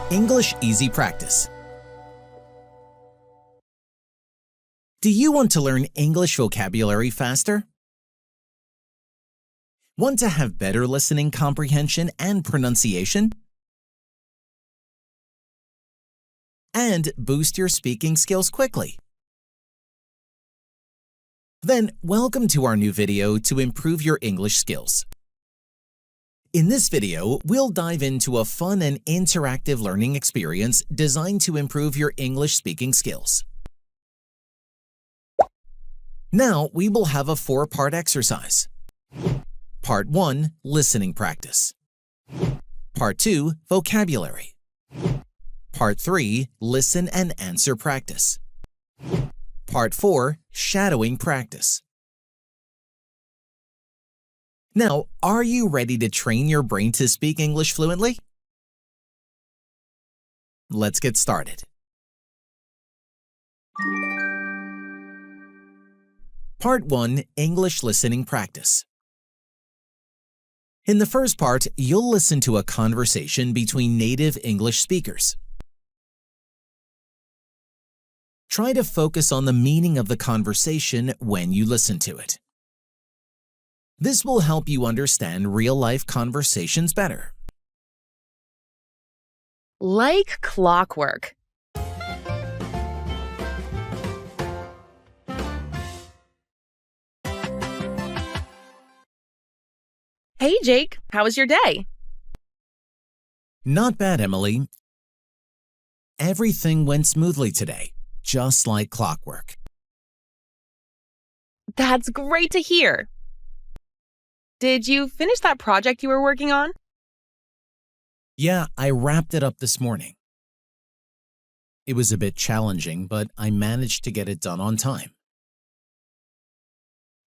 English Easy Practice. Do you want to learn English vocabulary faster? Want to have better listening comprehension and pronunciation? And boost your speaking skills quickly? Then welcome to our new video to improve your English skills. In this video, we'll dive into a fun and interactive learning experience designed to improve your English speaking skills. Now, we will have a 4-part exercise. Part 1, listening practice. Part 2, vocabulary. Part 3, listen and answer practice. Part 4, shadowing practice. Now, are you ready to train your brain to speak English fluently? Let's get started. Part 1, English listening practice. In the first part, you'll listen to a conversation between native English speakers. Try to focus on the meaning of the conversation when you listen to it. This will help you understand real-life conversations better. Like clockwork. Hey Jake, how was your day? Not bad, Emily. Everything went smoothly today, just like clockwork. That's great to hear. Did you finish that project you were working on? Yeah, I wrapped it up this morning. It was a bit challenging, but I managed to get it done on time.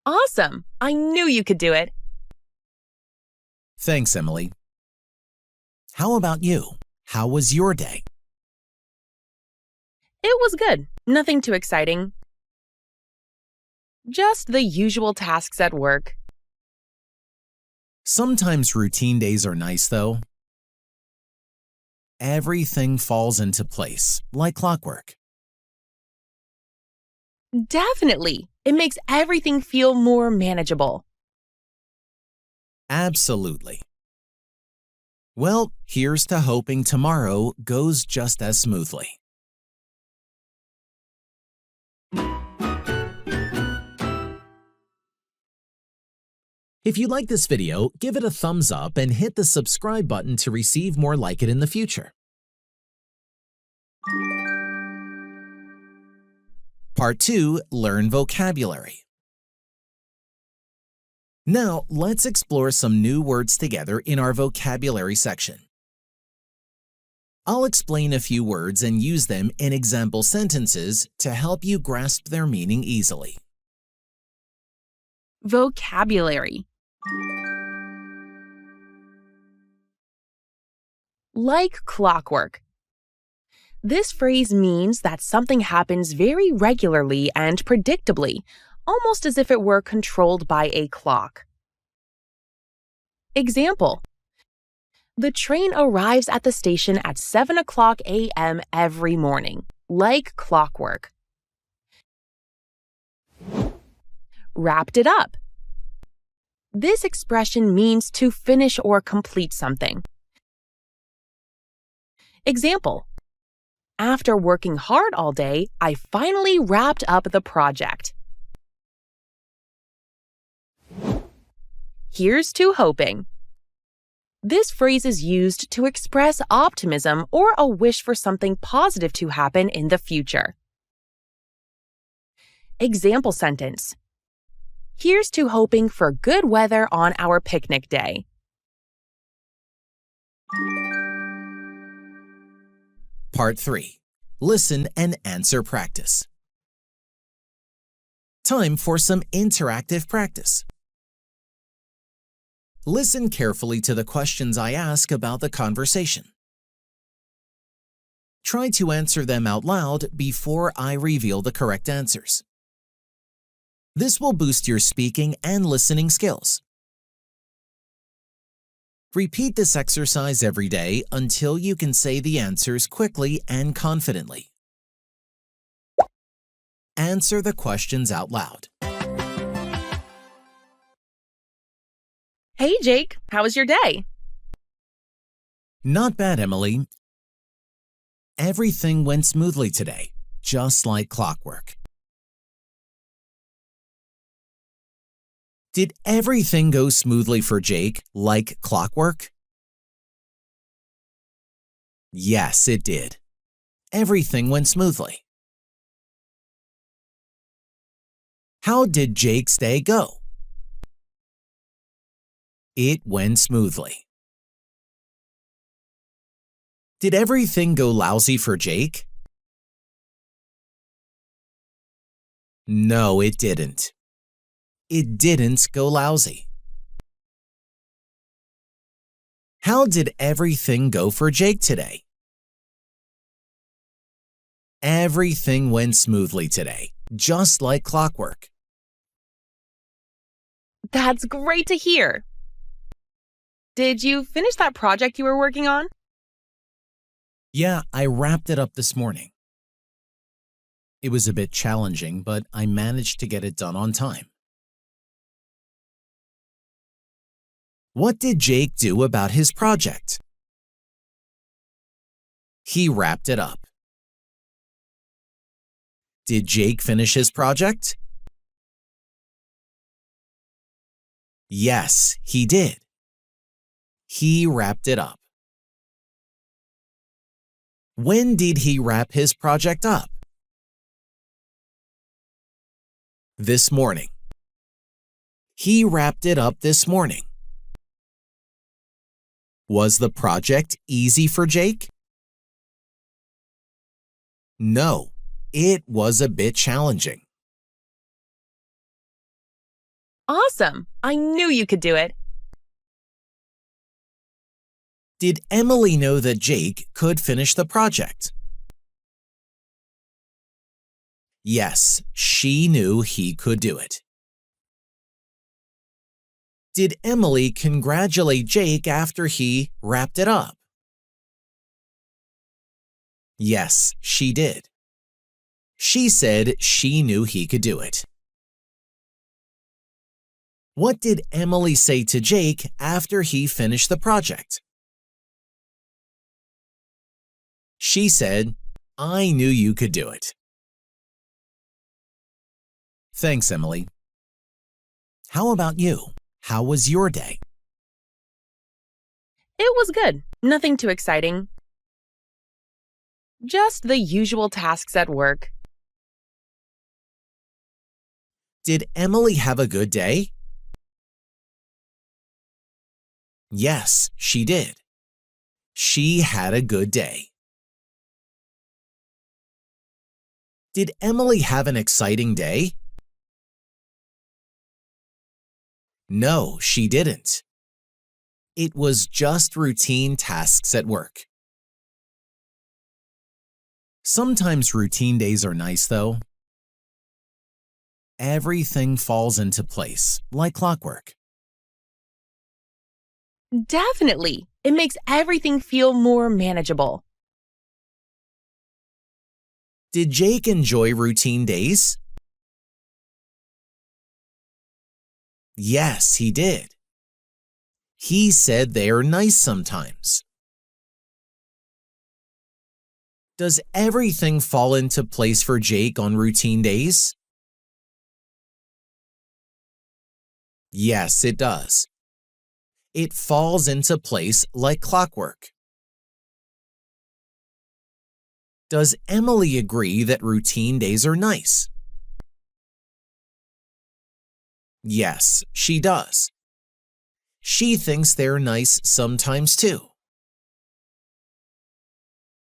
Awesome! I knew you could do it. Thanks, Emily. How about you? How was your day? It was good. Nothing too exciting. Just the usual tasks at work. Sometimes routine days are nice, though. Everything falls into place, like clockwork. Definitely. It makes everything feel more manageable. Absolutely. Well, here's to hoping tomorrow goes just as smoothly. If you like this video, give it a thumbs up and hit the subscribe button to receive more like it in the future. Part 2, Learn vocabulary. Now, let's explore some new words together in our vocabulary section. I'll explain a few words and use them in example sentences to help you grasp their meaning easily. Vocabulary. Like clockwork. This phrase means that something happens very regularly and predictably, almost as if it were controlled by a clock. Example: the train arrives at the station at 7:00 a.m. every morning, like clockwork. Wrapped it up. This expression means to finish or complete something. Example: after working hard all day, I finally wrapped up the project. Here's to hoping. This phrase is used to express optimism or a wish for something positive to happen in the future. Example sentence: here's to hoping for good weather on our picnic day. Part 3, Listen and answer practice. Time for some interactive practice. Listen carefully to the questions I ask about the conversation. Try to answer them out loud before I reveal the correct answers. This will boost your speaking and listening skills. Repeat this exercise every day until you can say the answers quickly and confidently. Answer the questions out loud. Hey, Jake, how was your day? Not bad, Emily. Everything went smoothly today, just like clockwork. Did everything go smoothly for Jake, like clockwork? Yes, it did. Everything went smoothly. How did Jake's day go? It went smoothly. Did everything go lousy for Jake? No, it didn't. It didn't go lousy. How did everything go for Jake today? Everything went smoothly today, just like clockwork. That's great to hear. Did you finish that project you were working on? Yeah, I wrapped it up this morning. It was a bit challenging, but I managed to get it done on time. What did Jake do about his project? He wrapped it up. Did Jake finish his project? Yes, he did. He wrapped it up. When did he wrap his project up? This morning. He wrapped it up this morning. Was the project easy for Jake? No, it was a bit challenging. Awesome! I knew you could do it. Did Emily know that Jake could finish the project? Yes, she knew he could do it. Did Emily congratulate Jake after he wrapped it up? Yes, she did. She said she knew he could do it. What did Emily say to Jake after he finished the project? She said, "I knew you could do it." Thanks, Emily. How about you? How was your day? It was good. Nothing too exciting. Just the usual tasks at work. Did Emily have a good day? Yes, she did. She had a good day. Did Emily have an exciting day? No, she didn't. It was just routine tasks at work. Sometimes routine days are nice, though. Everything falls into place, like clockwork. Definitely. It makes everything feel more manageable. Did Jake enjoy routine days? Yes, he did. He said they are nice sometimes. Does everything fall into place for Jake on routine days? Yes, it does. It falls into place like clockwork. Does Emily agree that routine days are nice? Yes, she does. She thinks they're nice sometimes too.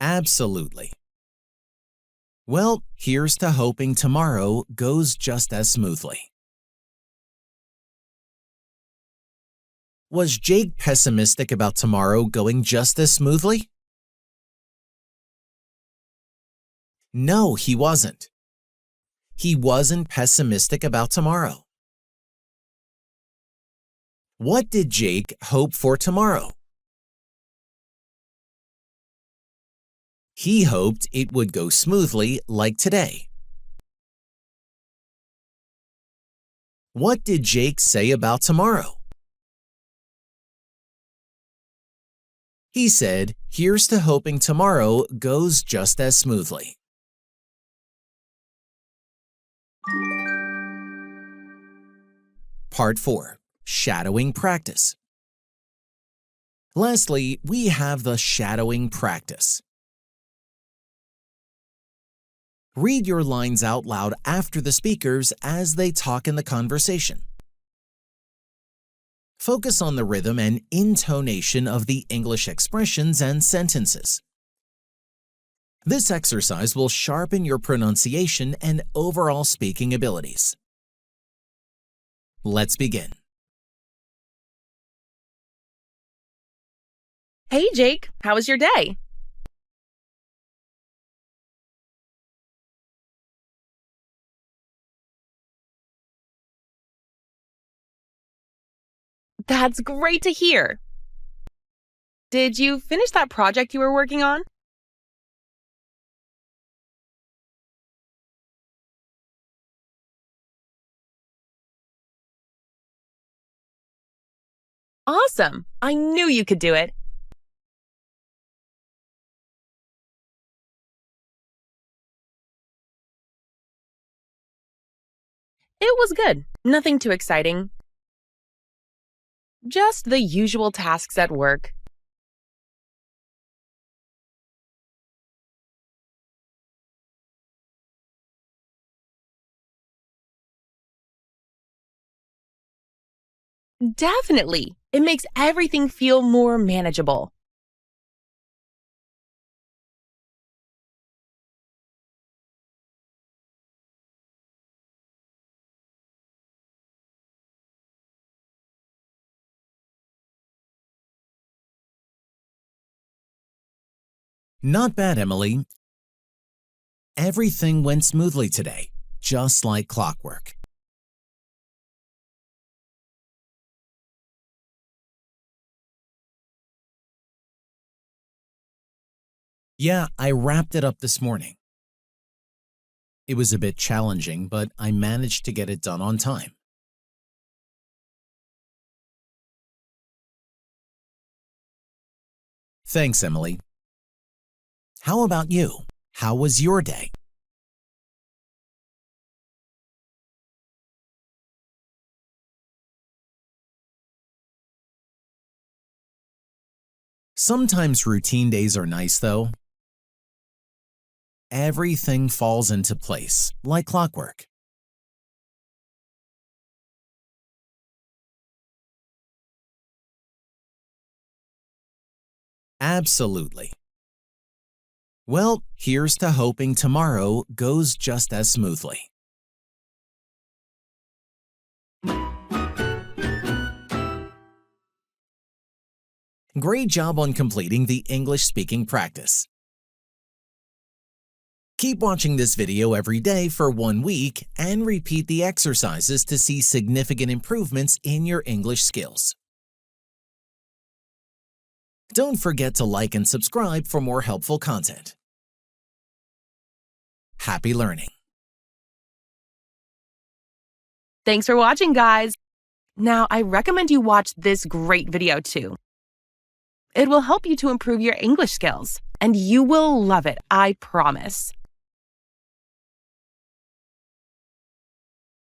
Absolutely. Well, here's to hoping tomorrow goes just as smoothly. Was Jake pessimistic about tomorrow going just as smoothly? No, he wasn't. He wasn't pessimistic about tomorrow. What did Jake hope for tomorrow? He hoped it would go smoothly like today. What did Jake say about tomorrow? He said, "Here's to hoping tomorrow goes just as smoothly." Part 4. Shadowing practice. Lastly, we have the shadowing practice. Read your lines out loud after the speakers as they talk in the conversation. Focus on the rhythm and intonation of the English expressions and sentences. This exercise will sharpen your pronunciation and overall speaking abilities. Let's begin. Hey, Jake, how was your day? That's great to hear. Did you finish that project you were working on? Awesome! I knew you could do it. It was good. Nothing too exciting. Just the usual tasks at work. Definitely. It makes everything feel more manageable. Not bad, Emily. Everything went smoothly today, just like clockwork. Yeah, I wrapped it up this morning. It was a bit challenging, but I managed to get it done on time. Thanks, Emily. How about you? How was your day? Sometimes routine days are nice, though. Everything falls into place, like clockwork. Absolutely. Well, here's to hoping tomorrow goes just as smoothly. Great job on completing the English speaking practice. Keep watching this video every day for 1 week and repeat the exercises to see significant improvements in your English skills. Don't forget to like and subscribe for more helpful content. Happy learning! Thanks for watching, guys. Now, I recommend you watch this great video too. It will help you to improve your English skills, and you will love it, I promise.